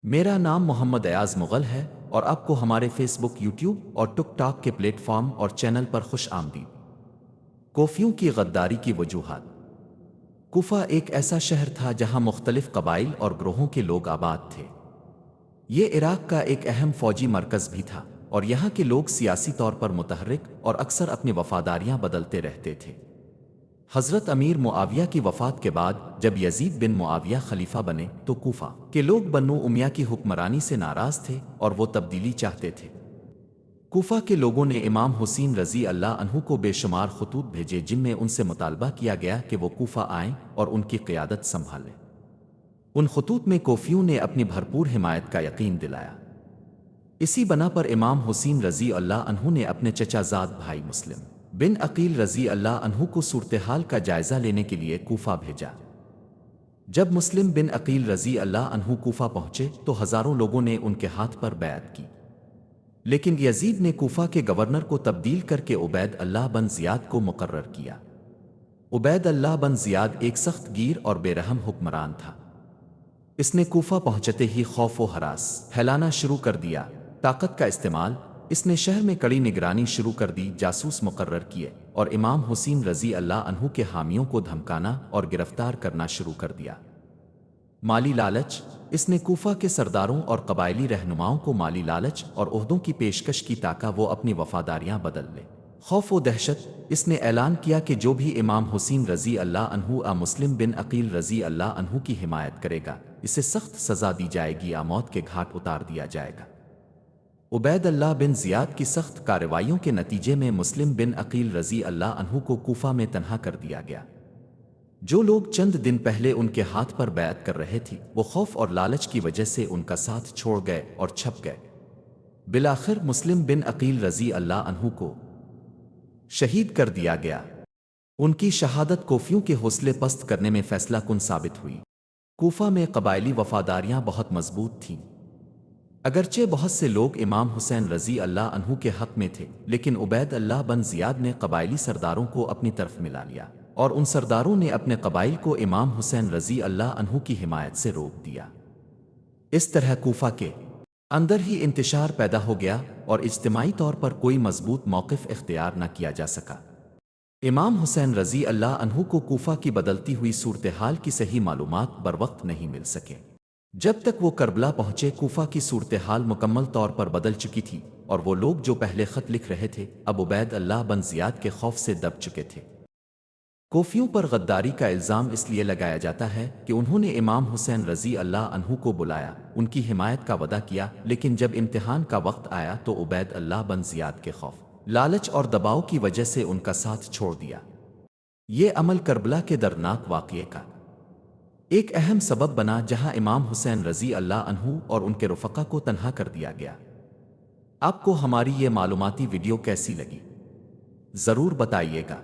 میرا نام محمد ایاز مغل ہے اور آپ کو ہمارے فیس بک، یوٹیوب اور ٹک ٹاک کے پلیٹ فارم اور چینل پر خوش آمدید۔ کوفیوں کی غداری کی وجوہات۔ کوفہ ایک ایسا شہر تھا جہاں مختلف قبائل اور گروہوں کے لوگ آباد تھے۔ یہ عراق کا ایک اہم فوجی مرکز بھی تھا اور یہاں کے لوگ سیاسی طور پر متحرک اور اکثر اپنی وفاداریاں بدلتے رہتے تھے۔ حضرت امیر معاویہ کی وفات کے بعد جب یزید بن معاویہ خلیفہ بنے تو کوفہ کے لوگ بنو امیہ کی حکمرانی سے ناراض تھے اور وہ تبدیلی چاہتے تھے۔ کوفہ کے لوگوں نے امام حسین رضی اللہ عنہ کو بے شمار خطوط بھیجے جن میں ان سے مطالبہ کیا گیا کہ وہ کوفہ آئیں اور ان کی قیادت سنبھالیں۔ ان خطوط میں کوفیوں نے اپنی بھرپور حمایت کا یقین دلایا۔ اسی بنا پر امام حسین رضی اللہ عنہ نے اپنے چچا زاد بھائی مسلم بن عقیل رضی اللہ عنہ کو صورتحال کا جائزہ لینے کے لیے کوفہ بھیجا۔ جب مسلم بن عقیل رضی اللہ عنہ کوفہ پہنچے تو ہزاروں لوگوں نے ان کے ہاتھ پر بیعت کی، لیکن یزید نے کوفہ کے گورنر کو تبدیل کر کے عبید اللہ بن زیاد کو مقرر کیا۔ عبید اللہ بن زیاد ایک سخت گیر اور بے رحم حکمران تھا۔ اس نے کوفہ پہنچتے ہی خوف و ہراس پھیلانا شروع کر دیا۔ طاقت کا استعمال اس نے شہر میں کڑی نگرانی شروع کر دی، جاسوس مقرر کیے اور امام حسین رضی اللہ عنہ کے حامیوں کو دھمکانا اور گرفتار کرنا شروع کر دیا۔ مالی لالچ اس نے کوفہ کے سرداروں اور قبائلی رہنماؤں کو مالی لالچ اور عہدوں کی پیشکش کی تاکہ وہ اپنی وفاداریاں بدل لیں۔ خوف و دہشت اس نے اعلان کیا کہ جو بھی امام حسین رضی اللہ عنہ مسلم بن عقیل رضی اللہ عنہ کی حمایت کرے گا اسے سخت سزا دی جائے گی، موت کے گھاٹ اتار دیا جائے گا۔ عبید اللہ بن زیاد کی سخت کارروائیوں کے نتیجے میں مسلم بن عقیل رضی اللہ عنہ کو کوفہ میں تنہا کر دیا گیا۔ جو لوگ چند دن پہلے ان کے ہاتھ پر بیعت کر رہے تھے وہ خوف اور لالچ کی وجہ سے ان کا ساتھ چھوڑ گئے اور چھپ گئے۔ بالآخر مسلم بن عقیل رضی اللہ عنہ کو شہید کر دیا گیا۔ ان کی شہادت کوفیوں کے حوصلے پست کرنے میں فیصلہ کن ثابت ہوئی۔ کوفہ میں قبائلی وفاداریاں بہت مضبوط تھیں۔ اگرچہ بہت سے لوگ امام حسین رضی اللہ عنہ کے حق میں تھے، لیکن عبید اللہ بن زیاد نے قبائلی سرداروں کو اپنی طرف ملا لیا اور ان سرداروں نے اپنے قبائل کو امام حسین رضی اللہ عنہ کی حمایت سے روک دیا۔ اس طرح کوفہ کے اندر ہی انتشار پیدا ہو گیا اور اجتماعی طور پر کوئی مضبوط موقف اختیار نہ کیا جا سکا۔ امام حسین رضی اللہ عنہ کو کوفہ کی بدلتی ہوئی صورتحال کی صحیح معلومات بروقت نہیں مل سکے۔ جب تک وہ کربلا پہنچے کوفہ کی صورتحال مکمل طور پر بدل چکی تھی اور وہ لوگ جو پہلے خط لکھ رہے تھے اب عبید اللہ بن زیاد کے خوف سے دب چکے تھے۔ کوفیوں پر غداری کا الزام اس لیے لگایا جاتا ہے کہ انہوں نے امام حسین رضی اللہ عنہ کو بلایا، ان کی حمایت کا وعدہ کیا، لیکن جب امتحان کا وقت آیا تو عبید اللہ بن زیاد کے خوف، لالچ اور دباؤ کی وجہ سے ان کا ساتھ چھوڑ دیا۔ یہ عمل کربلا کے دردناک واقعے کا ایک اہم سبب بنا جہاں امام حسین رضی اللہ عنہ اور ان کے رفقا کو تنہا کر دیا گیا۔ آپ کو ہماری یہ معلوماتی ویڈیو کیسی لگی؟ ضرور بتائیے گا۔